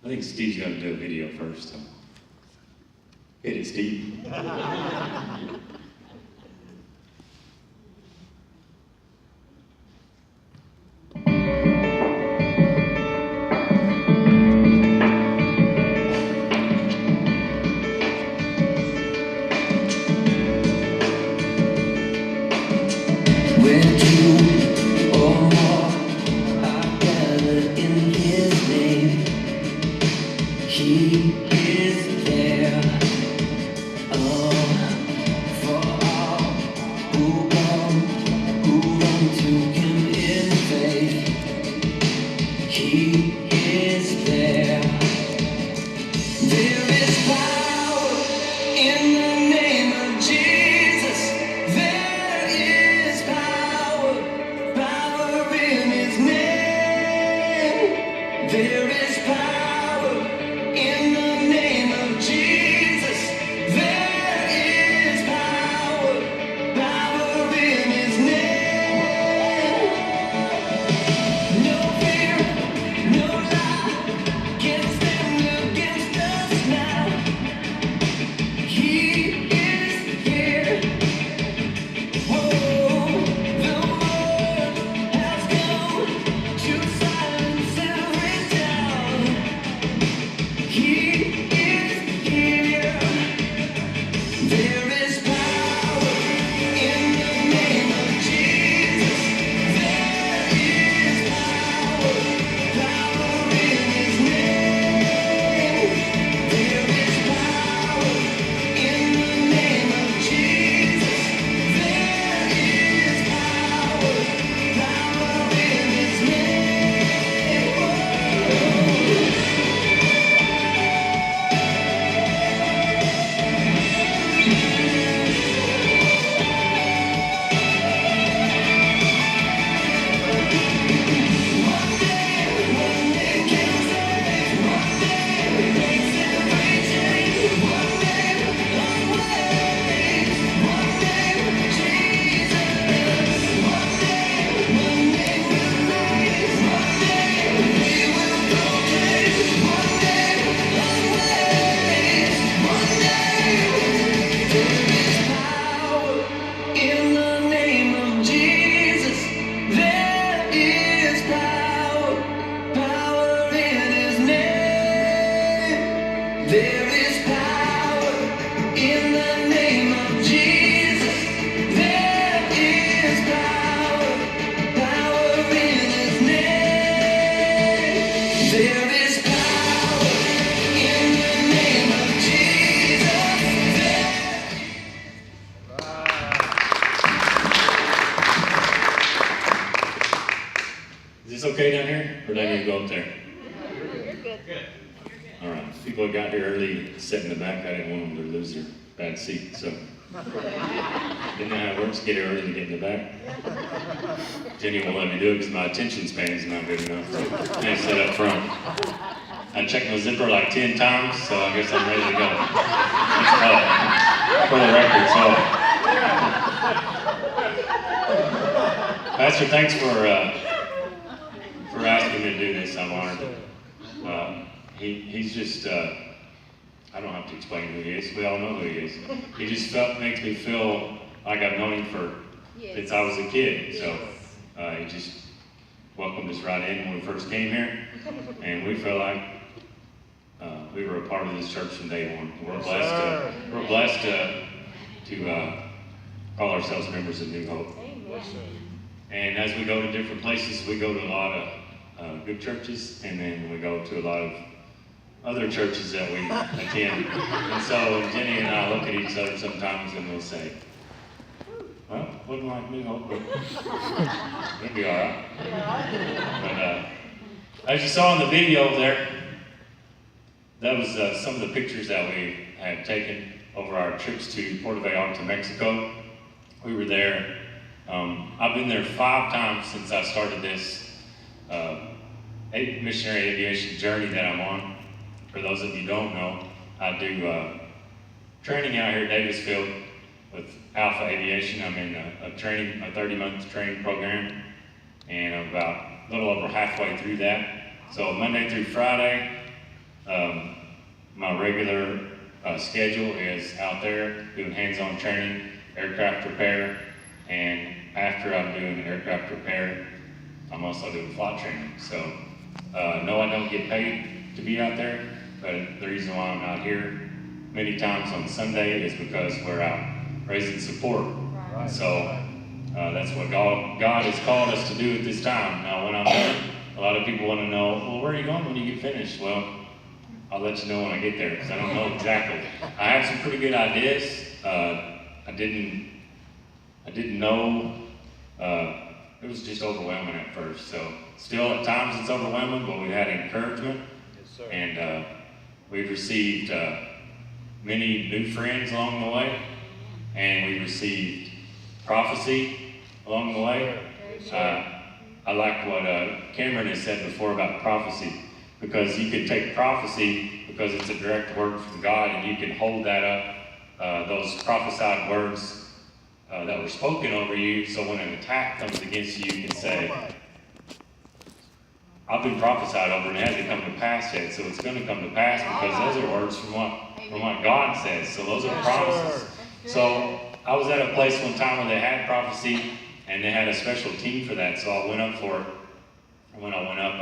I think Steve's got to do a video first. So. Hit it, Steve. Is this okay down here, or do I need to go up there? You're good. Good. All right. People that got here early, sit in the back. I didn't want them to lose their bad seat, so didn't know how it works. Get here early to get in the back. Jenny won't let me do it because my attention span is not good enough. So I had to sit up front. I checked my zipper like 10 times, so I guess I'm ready to go. For the record, so. Pastor, thanks for asking me to do this. I'm honored. He's just, I don't have to explain who he is. We all know who he is. He just makes me feel like I've known him since I was a kid. So he just welcomed us right in when we first came here. And we feel like we were a part of this church from day one. We're blessed to call ourselves members of New Hope. And as we go to different places, we go to a lot of good churches, and then we go to a lot of other churches that we attend. And so Jenny and I look at each other sometimes and we'll say, well, wouldn't like New Hope, but it'll be all right. But as you saw in the video there, that was some of the pictures that we had taken over our trips to Puerto Vallarta, Mexico. We were there. I've been there 5 times since I started this missionary aviation journey that I'm on. For those of you who don't know, I do training out here at Davisfield with Alpha Aviation. I'm in a 30-month training program, and I'm about a little over halfway through that. So Monday through Friday, My regular schedule is out there doing hands-on training, aircraft repair, and after I'm doing aircraft repair, I'm also doing flight training. So, no, I don't get paid to be out there, but the reason why I'm out here many times on Sunday is because we're out raising support. Right. So, that's what God has called us to do at this time. Now, when I'm there, a lot of people want to know, well, where are you going when you get finished? Well, I'll let you know when I get there, because I don't know exactly. I have some pretty good ideas. I didn't know. It was just overwhelming at first. So still at times it's overwhelming, but we had encouragement. Yes, sir. And we've received many new friends along the way, and we received prophecy along the way. I like what Cameron has said before about prophecy, because you can take prophecy because it's a direct word from God, and you can hold that up, those prophesied words that were spoken over you, so when an attack comes against you, you can say, I've been prophesied over and it hasn't come to pass yet, so it's going to come to pass because those are words from what God says. So those are promises. So I was at a place one time where they had prophecy and they had a special team for that, so I went up for it. And when I went up,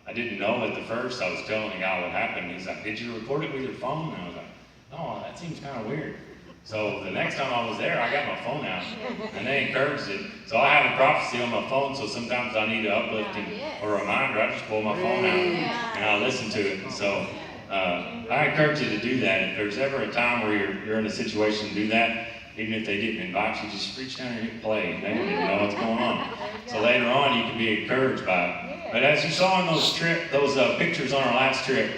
I didn't know at the first. I was telling the guy what happened. He's like, did you record it with your phone? And I was like, no, that seems kind of weird. So the next time I was there, I got my phone out, and they encouraged it. So I have a prophecy on my phone, so sometimes I need an uplifting or a reminder. I just pull my phone out, and I listen to it. So I encourage you to do that. If there's ever a time where you're in a situation to do that, even if they didn't invite you, just reach down and hit play. They don't even know what's going on. So later on, you can be encouraged by it. But as you saw in those pictures on our last trip,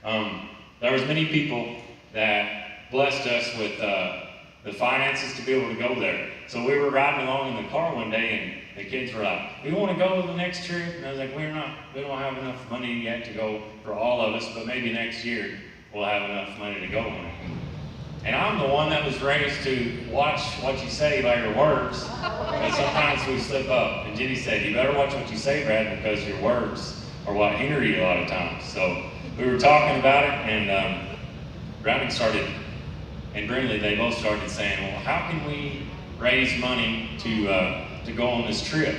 there was many people that blessed us with the finances to be able to go there. So we were riding along in the car one day, and the kids were like, we want to go to the next trip. And I was like, we don't have enough money yet to go for all of us, but maybe next year we'll have enough money to go on it. And I'm the one that was raised to watch what you say by your words, and sometimes we slip up. And Jenny said, you better watch what you say, Brad, because your words are what hinder you a lot of times. So we were talking about it, and Browning started, and Brindley, they both started saying, well, how can we raise money to go on this trip?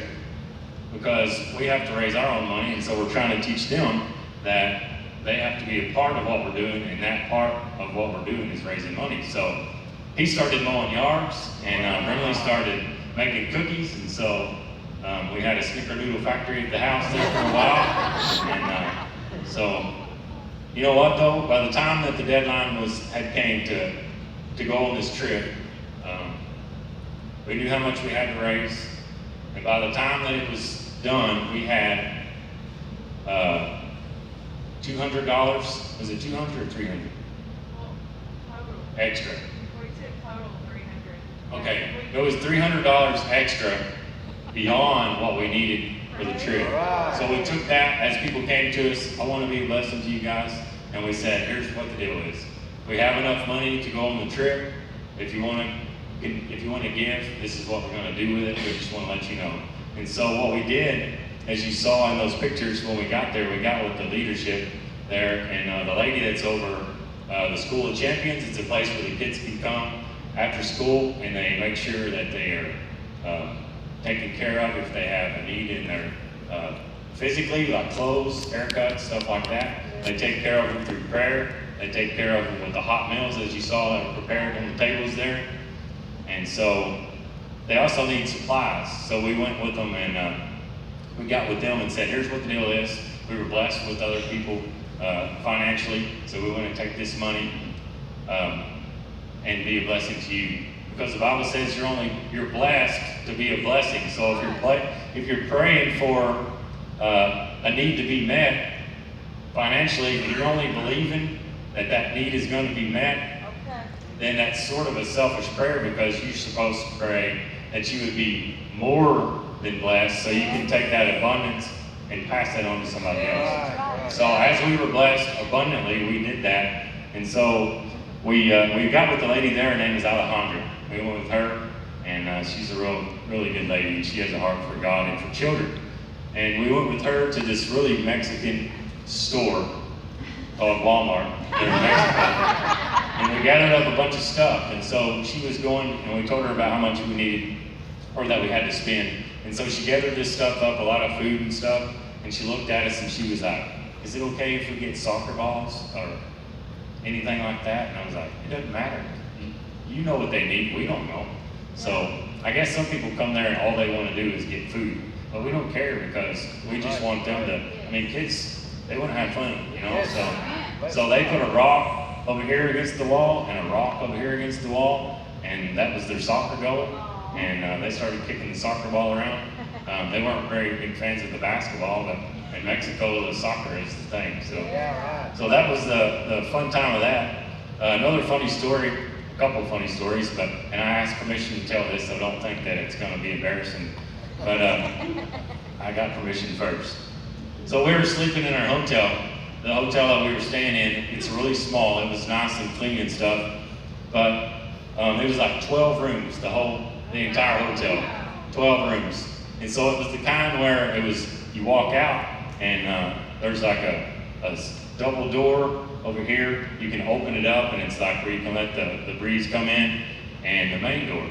Because we have to raise our own money, and so we're trying to teach them that they have to be a part of what we're doing, and that part of what we're doing is raising money. So he started mowing yards, and Brindley started making cookies, and so we had a snickerdoodle factory at the house there for a while. And so, you know what though? By the time that the deadline had came to go on this trip, we knew how much we had to raise, and by the time that it was done, we had $200. Was it 200 or 300? Extra. We said total 300. Okay, it was $300 extra beyond what we needed for the trip. So we took that as people came to us. I want to be a blessing to you guys, and we said, here's what the deal is. We have enough money to go on the trip. If you want to give, this is what we're going to do with it. We just want to let you know. And so what we did, as you saw in those pictures when we got there, we got with the leadership there, and the lady that's over the School of Champions, it's a place where the kids can come after school, and they make sure that they are taken care of if they have a need in their physically, like clothes, haircuts, stuff like that. They take care of them through prayer. They take care of them with the hot meals, as you saw that were prepared on the tables there. And so they also need supplies. So we went with them, and we got with them and said, here's what the deal is. We were blessed with other people financially, so we want to take this money and be a blessing to you. Because the Bible says you're blessed to be a blessing. So if you're praying for a need to be met financially, and you're only believing that need is going to be met, then that's sort of a selfish prayer, because you're supposed to pray that you would be more than blessed, so you can take that abundance and pass that on to somebody else. So as we were blessed abundantly, we did that. And so we got with the lady there. Her name is Alejandra. We went with her, and she's a really good lady. She has a heart for God and for children. And we went with her to this really Mexican store called Walmart there in Mexico. And we gathered up a bunch of stuff. And so she was going, and we told her about how much we needed, or that we had to spend. And so she gathered this stuff up, a lot of food and stuff, and she looked at us and she was like, is it okay if we get soccer balls or anything like that? And I was like, it doesn't matter. You know what they need, we don't know. So I guess some people come there and all they want to do is get food. But we don't care because we just want them to, I mean, kids, they want to have fun, you know? So they put a rock over here against the wall and a rock over here against the wall, and that was their soccer goal. And they started kicking the soccer ball around. They weren't very big fans of the basketball, but in Mexico, the soccer is the thing. So that was the fun time of that. Another funny story, a couple of funny stories, and I asked permission to tell this, so don't think that it's going to be embarrassing. But I got permission first. So we were sleeping in our hotel. The hotel that we were staying in, it's really small. It was nice and clean and stuff, but it was like 12 rooms, the entire hotel, 12 rooms. And so it was the kind where it was, you walk out and there's like a double door over here. You can open it up and it's like where you can let the breeze come in, and the main door.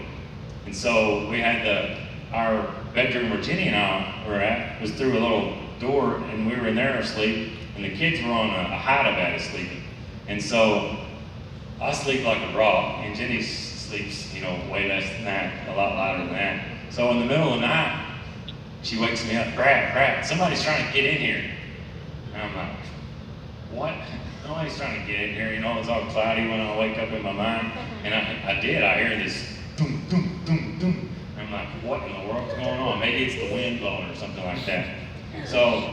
And so we had our bedroom where Jenny and I were at was through a little door, and we were in there asleep, and the kids were on a hide-a-bed sleeping. And so I sleep like a rock, and Jenny sleeps, way less than that, a lot lighter than that. So in the middle of the night, she wakes me up, Brad, somebody's trying to get in here. And I'm like, what? Nobody's trying to get in here. It's all cloudy when I wake up in my mind. And I did. I hear this doom, doom, doom, doom. And I'm like, what in the world's going on? Maybe it's the wind blowing or something like that. So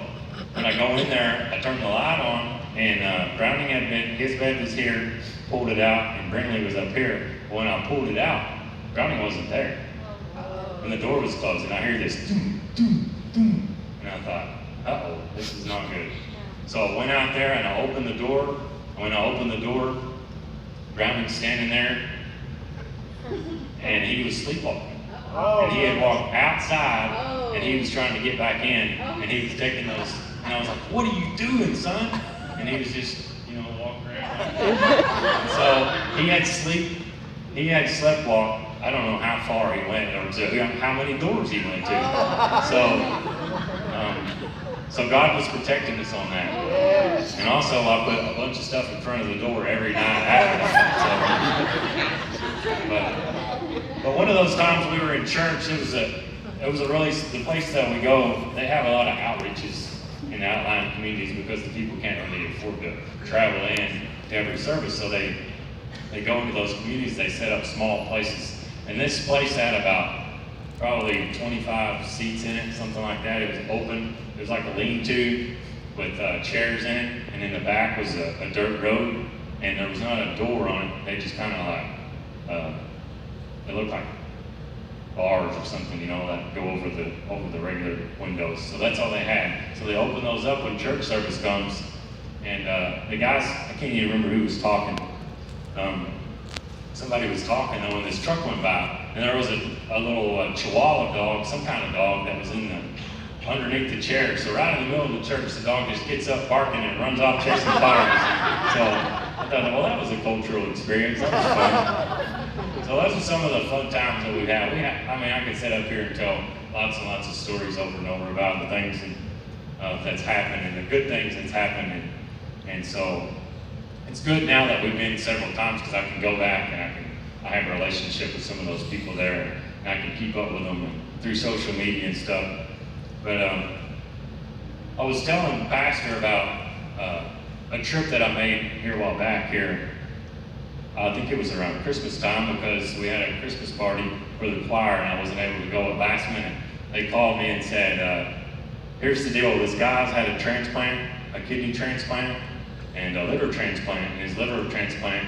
when I go in there, I turn the light on, and Browning had been, his bed was here, pulled it out, and Brindley was up here. But when I pulled it out, Browning wasn't there. And the door was closed, and I hear this doom, doom, doom. And I thought, uh-oh, this is not good. So I went out there and I opened the door. And when I opened the door, Browning's standing there, and he was sleepwalking. And he had walked outside, and he was trying to get back in, and he was taking those, and I was like, what are you doing, son? And he was just, walking around. So he had sleptwalked. I don't know how far he went, or to how many doors he went to. So God was protecting us on that. And also, I put a bunch of stuff in front of the door every night after that. But one of those times we were in church, it was the place that we go, they have a lot of outreaches in the outlying communities because the people can't really afford to travel in to every service. So they go into those communities, they set up small places. And this place had about probably 25 seats in it, something like that. It was open. There was like a lean-to with chairs in it, and in the back was a dirt road, and there was not a door on it. They just kind of it looked like bars or something, that go over the regular windows. So that's all they had. So they open those up when church service comes, and the guys, I can't even remember who was talking. Somebody was talking though, and this truck went by, and there was a little Chihuahua dog, some kind of dog that was underneath the chair. So right in the middle of the church, the dog just gets up barking and runs off chasing fires. So I thought, well, that was a cultural experience. That was fun. So those are some of the fun times that we've had. I could sit up here and tell lots and lots of stories over and over about the things that's happened and the good things that's happened. And so it's good now that we've been several times because I can go back and I have a relationship with some of those people there, and I can keep up with them through social media and stuff. But I was telling Pastor about a trip that I made here a while back here. I think it was around Christmas time because we had a Christmas party for the choir and I wasn't able to go at last minute. They called me and said, here's the deal, this guy's had a transplant, a kidney transplant, and a liver transplant. His liver transplant,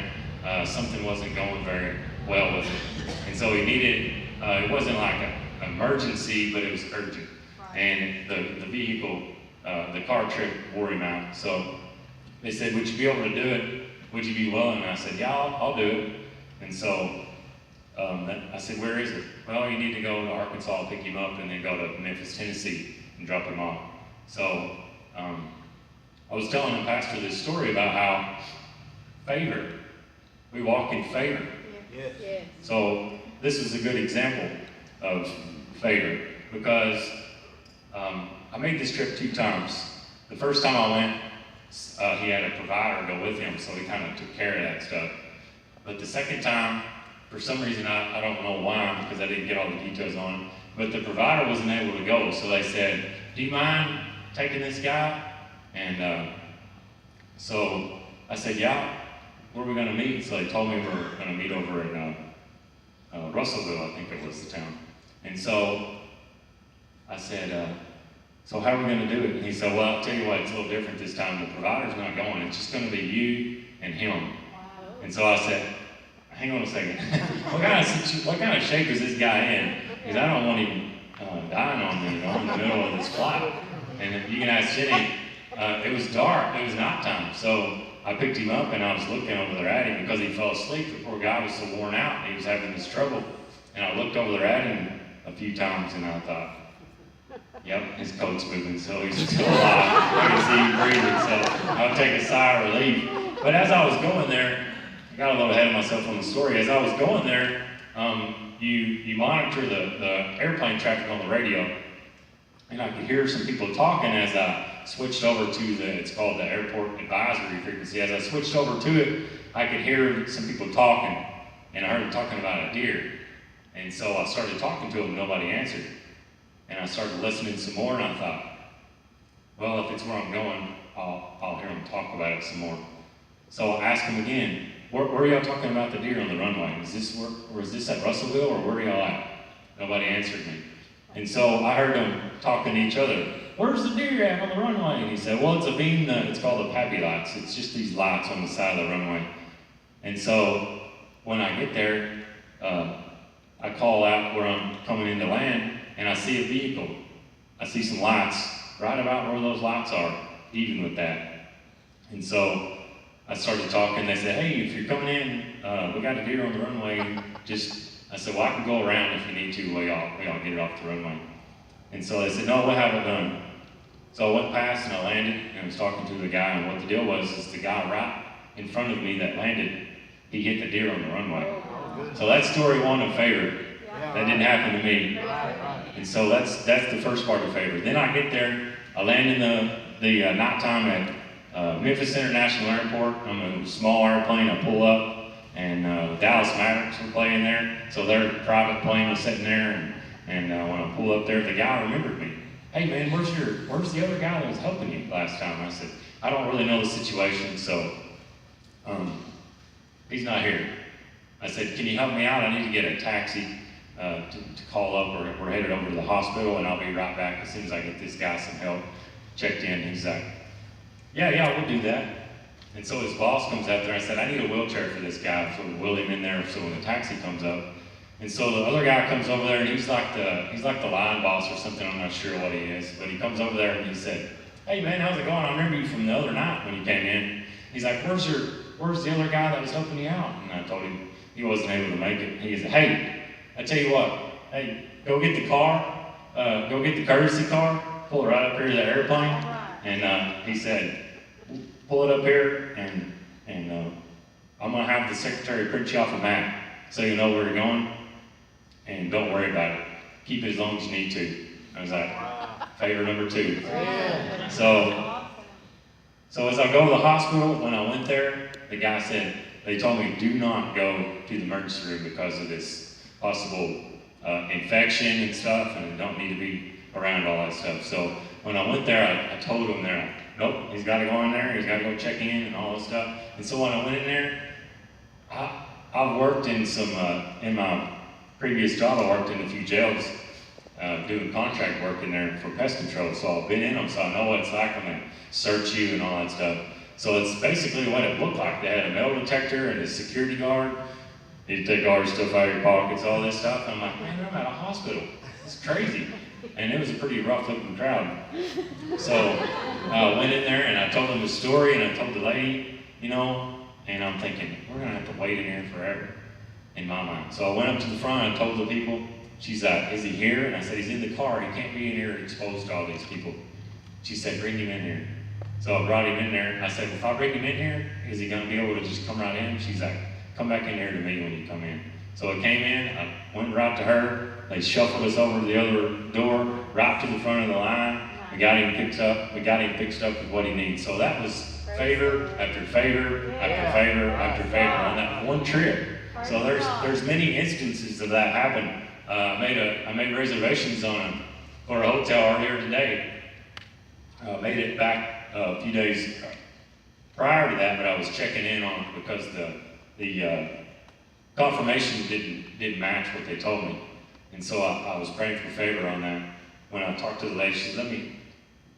something wasn't going very well with it. And so he needed, it wasn't like an emergency, but it was urgent. And the vehicle, the car trip wore him out. So they said, would you be able to do it? Would you be willing? And I said, yeah, I'll do it. And so I said, where is it? Well, you need to go to Arkansas, pick him up, and then go to Memphis, Tennessee, and drop him off. So I was telling the pastor this story about how favor, we walk in favor. Yes. So this was a good example of favor because I made this trip 2 times. The first time I went, he had a provider go with him, so he kind of took care of that stuff. But the second time, for some reason, I don't know why, because I didn't get all the details on it, but the provider wasn't able to go, so they said, do you mind taking this guy? And so I said, yeah, where are we going to meet? So they told me we were going to meet over in Russellville, I think it was the town. And so I said, so how are we going to do it? And he said, well, I'll tell you what, it's a little different this time. The provider's not going. It's just going to be you and him. Wow. And so I said, hang on a second. what kind of shape is this guy in? Because I don't want him dying on me, in the middle of this flight. And you can ask Jenny, it was dark. It was nighttime. So I picked him up and I was looking over there at him because he fell asleep. The poor guy was so worn out. He was having this trouble. And I looked over there at him a few times and I thought, yep, his coat's moving, so he's still alive. I can see him breathing, so I'll take a sigh of relief. But as I was going there, I got a little ahead of myself on the story. As I was going there, you monitor the airplane traffic on the radio, and I could hear some people talking as I switched over to it's called the airport advisory frequency. As I switched over to it, I could hear some people talking, and I heard them talking about a deer. And so I started talking to them, nobody answered. And I started listening some more, and I thought, well, if it's where I'm going, I'll hear them talk about it some more. So I asked them again, where are y'all talking about the deer on the runway? Is this at Russellville, or where are y'all at? Nobody answered me. And so I heard them talking to each other. Where's the deer at on the runway? And he said, well, it's a beam, it's called the pappy lights. It's just these lights on the side of the runway. And so when I get there, I call out where I'm coming into land, and I see a vehicle. I see some lights right about where those lights are, even with that. And so I started talking. They said, hey, if you're coming in, we got a deer on the runway. I said, well, I can go around if you need to. We all get it off the runway. And so they said, no, we'll have it done. So I went past and I landed, and I was talking to the guy, and what the deal was is the guy right in front of me that landed, he hit the deer on the runway. So that's story 1 of favor. That didn't happen to me. And so that's the first part of favor. Then I get there, I land in the nighttime at Memphis International Airport. I'm in a small airplane, I pull up, and Dallas Mavericks were playing there. So their private plane was sitting there, and when I pull up there, the guy remembered me. Hey man, where's the other guy that was helping you last time? I said, I don't really know the situation, so he's not here. I said, can you help me out? I need to get a taxi to call up, or we're headed over to the hospital, and I'll be right back as soon as I get this guy some help. Checked in, he's like, yeah, we'll do that. And so his boss comes out there. I said, I need a wheelchair for this guy, so we wheel him in there so when the taxi comes up. And so the other guy comes over there, and he's like the line boss or something. I'm not sure what he is, but he comes over there and he said, hey man, how's it going? I remember you from the other night when you came in. He's like, where's the other guy that was helping you out? And I told him he wasn't able to make it. He said, hey, I tell you what, hey, go get the car, go get the courtesy car, pull it right up here to the airplane. And he said, pull it up here, and I'm gonna have the secretary print you off a map so you know where you're going, and don't worry about it. Keep it as long as you need to. I was like, favor number 2. So as I go to the hospital, when I went there, the guy said, they told me, do not go to the emergency room because of this possible infection and stuff, and don't need to be around all that stuff. So when I went there, I told him there, nope, he's got to go in there, he's got to go check in and all that stuff. And so when I went in there, I've worked in in my previous job, I worked in a few jails doing contract work in there for pest control. So I've been in them, so I know what it's like when they search you and all that stuff. So it's basically what it looked like. They had a metal detector and a security guard. They'd take all your stuff out of your pockets, all this stuff. And I'm like, man, I'm at a hospital. It's crazy. And it was a pretty rough looking crowd. So I went in there and I told them the story, and I told the lady, and I'm thinking, we're gonna have to wait in here forever, in my mind. So I went up to the front and I told the people, she's like, is he here? And I said, he's in the car, he can't be in here exposed to all these people. She said, bring him in here. So I brought him in there, and I said, well, if I bring him in here, is he gonna be able to just come right in? She's like, come back in here to me when you come in. So I came in, I went right to her, they shuffled us over to the other door, right to the front of the line. We got him fixed up with what he needs. So that was favor after favor after favor after favor on that one trip. So there's many instances of that happen. I made reservations for a hotel earlier today. Made it back a few days prior to that, but I was checking in on it because the confirmation didn't match what they told me, and so I was praying for favor on that. When I talked to the lady, she said, "Let me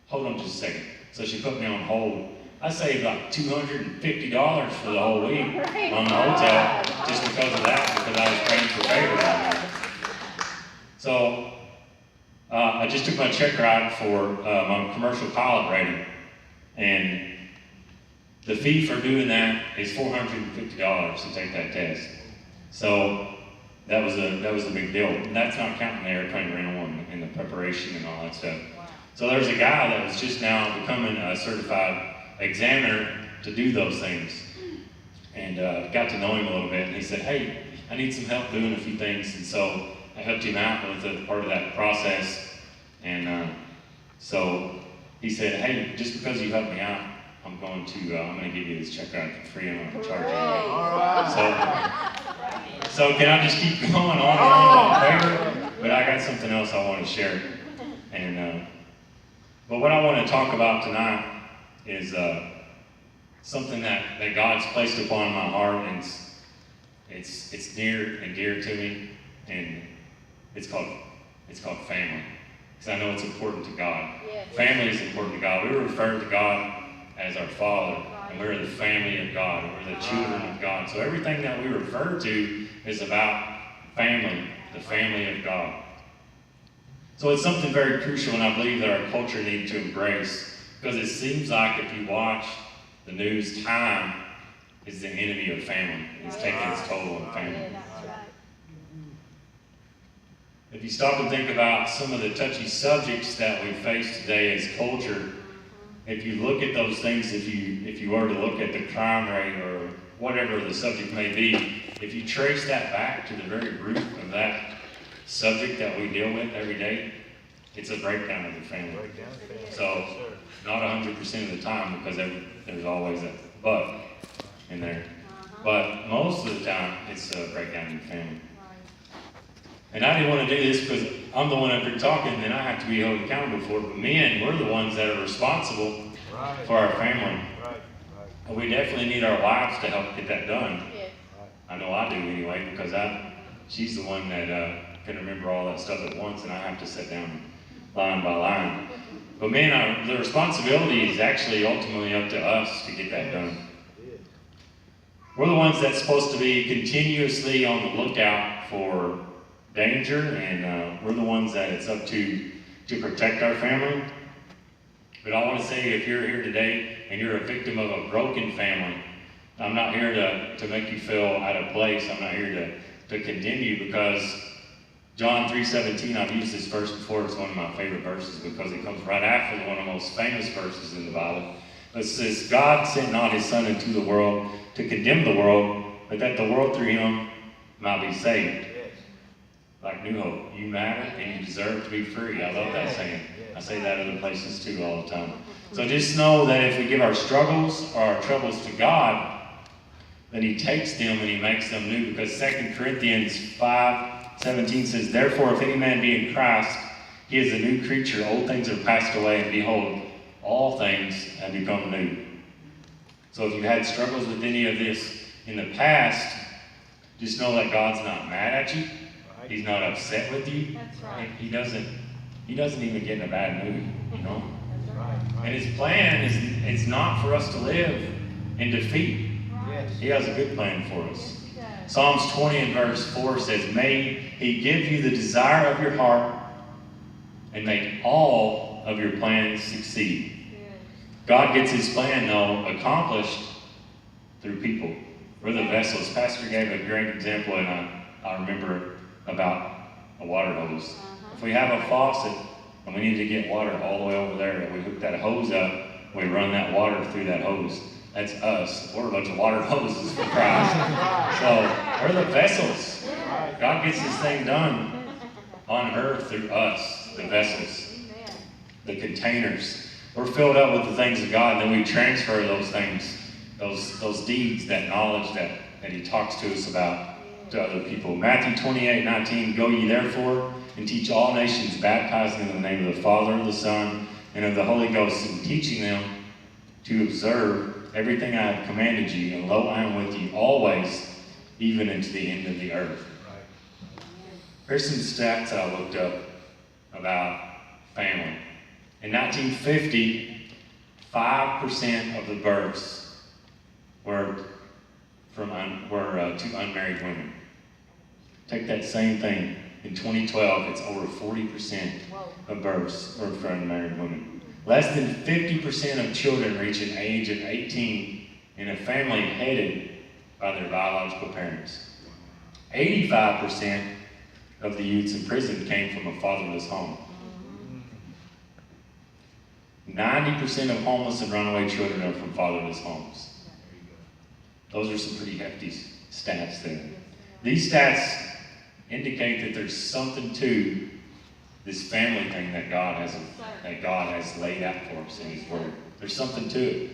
hold on just a second." So she put me on hold. I saved like $250 for the whole week on the hotel just because of that, because I was praying for favor on that. So I just took my check ride for my commercial pilot rating, and the fee for doing that is $450 to take that test. So that was a big deal. And that's not counting the airplane rental and the preparation and all that stuff. Wow. So there's a guy that was just now becoming a certified examiner to do those things, and got to know him a little bit. And he said, "Hey, I need some help doing a few things," and so I helped him out with a part of that process. And so he said, "Hey, just because you helped me out, I'm going to give you this check ride for free. I'm going to charge you." So can I just keep going on favor? But I got something else I want to share. And but what I want to talk about tonight is something that God's placed upon my heart, and it's near and dear to me, and it's called family. Because I know it's important to God. Yes. Family is important to God. We refer to God as our Father, and we're the family of God, and we're the children of God. So everything that we refer to is about family, the family of God. So it's something very crucial, and I believe that our culture needs to embrace, because it seems like if you watch the news, time is the enemy of family. It's taking its toll on family. If you stop and think about some of the touchy subjects that we face today as culture, if you look at those things, if you were to look at the crime rate or whatever the subject may be, if you trace that back to the very root of that subject that we deal with every day, it's a breakdown of the family. So, not 100% of the time, because there's always a but in there. But most of the time, it's a breakdown in the family. And I didn't want to do this because I'm the one up here talking, and I have to be held accountable for it. But men, we're the ones that are responsible for our family. And we definitely need our wives to help get that done. Yes. I know I do anyway, because she's the one that can remember all that stuff at once, and I have to sit down line by line. But men, the responsibility is actually ultimately up to us to get that done. We're the ones that's supposed to be continuously on the lookout for danger, and we're the ones that it's up to protect our family. But I want to say, if you're here today and you're a victim of a broken family, I'm not here to make you feel out of place. I'm not here to condemn you, because John 3:17, I've used this verse before. It's one of my favorite verses because it comes right after one of the most famous verses in the Bible. It says, "God sent not his Son into the world to condemn the world, but that the world through him might be saved." Like New Hope, you matter and you deserve to be free. I love that saying. I say that other places too all the time. So just know that if we give our struggles or our troubles to God, then he takes them and he makes them new. Because 2 Corinthians 5:17 says, "Therefore, if any man be in Christ, he is a new creature. Old things are passed away, and behold, all things have become new." So if you've had struggles with any of this in the past, just know that God's not mad at you. He's not upset with you. That's right. He doesn't even get in a bad mood, you know? And his plan is not for us to live in defeat. He has a good plan for us. Psalms 20 and verse 4 says, "May he give you the desire of your heart and make all of your plans succeed." God gets his plan, though, accomplished through people. We're the vessels. Pastor gave a great example, and I remember about a water hose. If we have a faucet and we need to get water all the way over there, and we hook that hose up, We run that water through that hose. That's us. We're a bunch of water hoses for Christ. So we're the vessels. God gets this thing done on earth through us, the vessels, the containers. We're filled up with the things of God, and then we transfer those things, those deeds, that knowledge that He talks to us about to other people. Matthew 28:19, go ye therefore and teach all nations, baptizing in the name of the Father, the Son, and of the Holy Ghost, and teaching them to observe everything I have commanded you, and lo, I am with you always, even unto the end of the earth. Here's some stats I looked up about family. In 1950, 5% of the births were to unmarried women. Take that same thing. In 2012, it's over 40% of births were for unmarried women. Less than 50% of children reach an age of 18 in a family headed by their biological parents. 85% of the youths in prison came from a fatherless home. 90% of homeless and runaway children are from fatherless homes. Those are some pretty hefty stats there. These stats indicate that there's something to this family thing that God has laid out for us in His Word. There's something to it.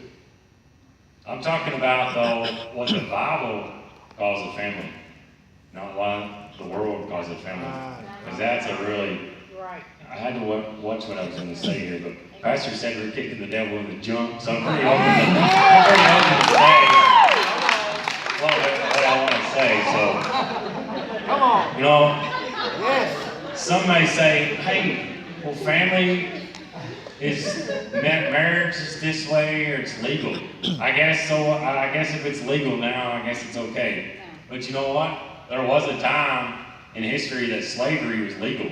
I'm talking about, though, what the Bible calls a family, not what the world calls a family. Because that's a really... I had to watch what I was going to say here, but Pastor said we're kicking the devil in the junk, so I'm pretty open to say what I want to say. So, come on. You know, Yes. Some may say, hey, well, family is, marriage is this way, or it's legal. I guess so. I guess if it's legal now, I guess it's okay. But you know what? There was a time in history that slavery was legal.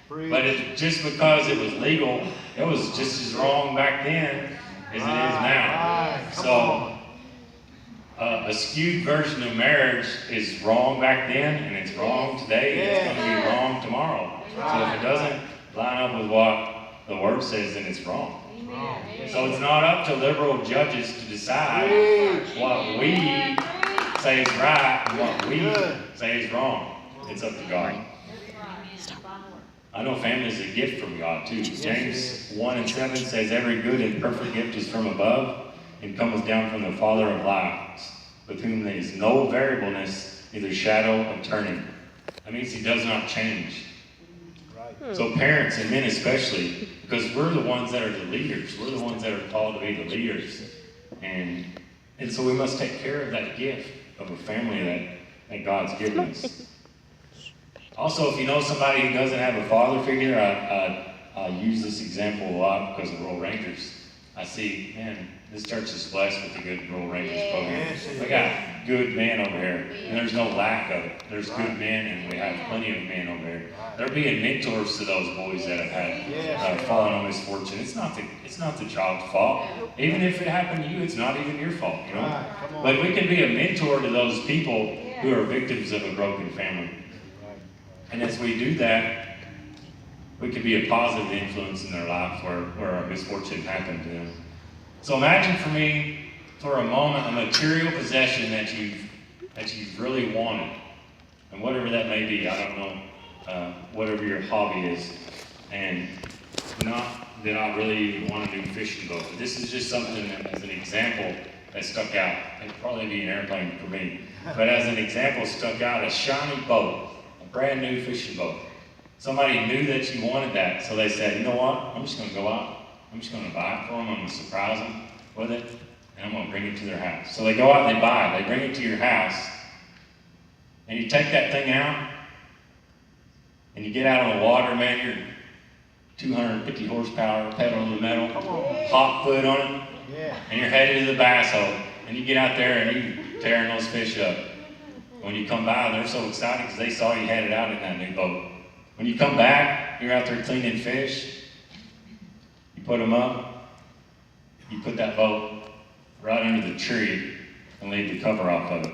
But just because it was legal, it was just as wrong back then as it is now. So, a skewed version of marriage is wrong back then, and it's wrong today, and it's going to be wrong tomorrow. So if it doesn't line up with what the Word says, then it's wrong. So it's not up to liberal judges to decide what we say is right and what we say is wrong. It's up to God. I know family is a gift from God too. James 1:7 says, every good and perfect gift is from above and cometh down from the Father of lights, with whom there is no variableness, neither shadow of turning. That means He does not change. So parents, and men especially, because we're the ones that are the leaders. We're the ones that are called to be the leaders. And so we must take care of that gift of a family that God's given us. Also, if you know somebody who doesn't have a father figure, I use this example a lot because of Royal Rangers. I see, man, this church is blessed with a good Royal Rangers program. We got good men over here, and there's no lack of it. There's good men, and we have plenty of men over here. They're being mentors to those boys that have had fallen on misfortune. It's not the child's fault. Even if it happened to you, it's not even your fault, you know. But we can be a mentor to those people who are victims of a broken family. And as we do that, we can be a positive influence in their life where a misfortune happened to them. So imagine for me, for a moment, a material possession that you've really wanted. And whatever that may be, I don't know, whatever your hobby is. And not that I really want a new fishing boat. But this is just something that, as an example, that stuck out. It'd probably be an airplane for me. But as an example, stuck out a shiny boat. Brand new fishing boat. Somebody knew that you wanted that, so they said, you know what, I'm just going to go out, I'm just going to buy it for them, I'm going to surprise them with it, and I'm going to bring it to their house. So they go out and they buy it, they bring it to your house, and you take that thing out, and you get out on the water, man, you're 250 horsepower, pedal to the metal, hot foot on it, and you're headed to the bass hole, and you get out there and you're tearing those fish up. When you come by, they're so excited because they saw you had it out in that new boat. When you come back, you're out there cleaning fish. You put them up. You put that boat right under the tree and leave the cover off of it.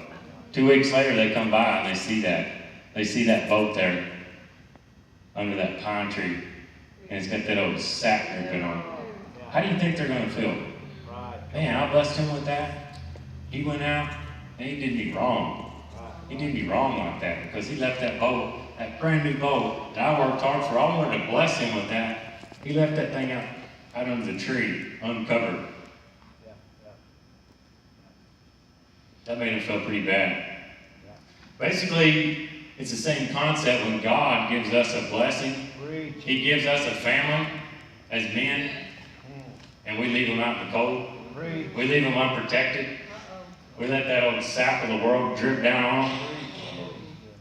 2 weeks later, they come by and they see that. They see that boat there under that pine tree, and it's got that old sap dripping on it. How do you think they're going to feel? Man, I blessed him with that. He went out and he did me wrong. He did me wrong like that because he left that boat, that brand new boat that I worked hard for. I wanted to bless him with that. He left that thing out under the tree, uncovered. That made him feel pretty bad. Basically, it's the same concept when God gives us a blessing. He gives us a family as men, and we leave them out in the cold. We leave them unprotected. We let that old sap of the world drip down on them.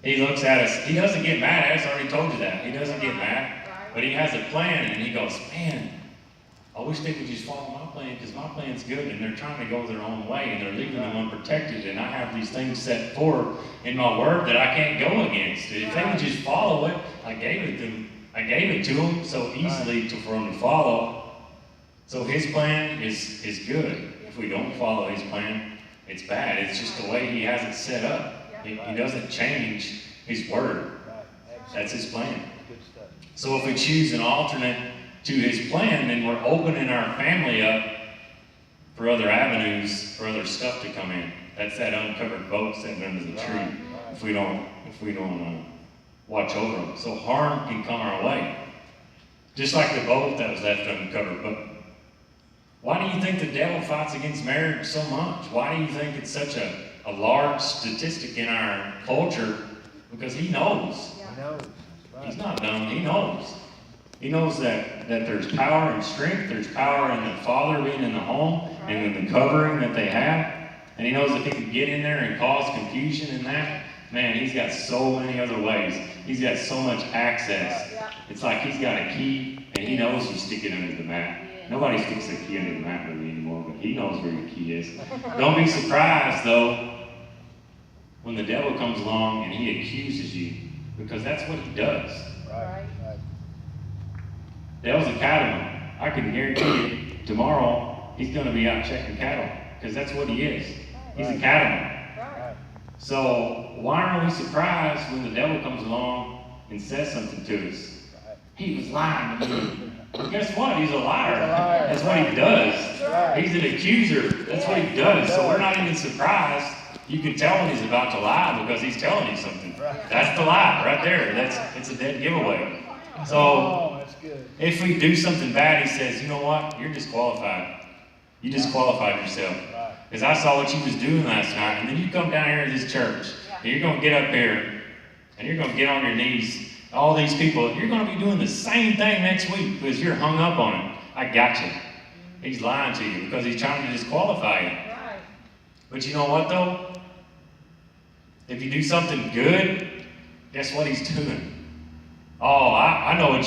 He looks at us. He doesn't get mad at us. I already told you that. He doesn't get mad. But he has a plan, and he goes, man, I wish they would just follow my plan because my plan's good, and they're trying to go their own way, and they're leaving them unprotected, and I have these things set forth in my word that I can't go against. If they would just follow it, I gave it to them so easily for them to follow. So his plan is good. If we don't follow his plan, it's bad. It's just the way he has it set up. He doesn't change his word. That's his plan. So if we choose an alternate to his plan, then we're opening our family up for other avenues, for other stuff to come in. That's that uncovered boat sitting under the tree. If we don't watch over them, so harm can come our way. Just like the boat that was left uncovered. But why do you think the devil fights against marriage so much? Why do you think it's such a large statistic in our culture? Because he knows. He's not dumb. He knows. He knows that there's power and strength. There's power in the father being in the home and in the covering that they have. And he knows if he could get in there and cause confusion in that, man, he's got so many other ways. He's got so much access. It's like he's got a key and he knows you stick it under the mat. Nobody sticks a key under the mat really anymore, but he knows where your key is. Don't be surprised, though, when the devil comes along and he accuses you, because that's what he does. Devil's a cattleman. I can guarantee you, tomorrow he's going to be out checking cattle, because that's what he is. He's a cattleman. So why are we surprised when the devil comes along and says something to us? He was lying to me. Well, guess what? He's a liar. That's what he does. He's an accuser. That's what he does. So we're not even surprised. You can tell when he's about to lie because he's telling you something. That's the lie right there. It's a dead giveaway. So if we do something bad, he says, you know what? You're disqualified. You disqualified yourself. Because I saw what you was doing last night. And then you come down here to this church. And you're going to get up here. And you're going to get on your knees. All these people, you're going to be doing the same thing next week because you're hung up on it. I got you. He's lying to you because he's trying to disqualify you. But you know what, though? If you do something good, guess what he's doing? Oh, I know what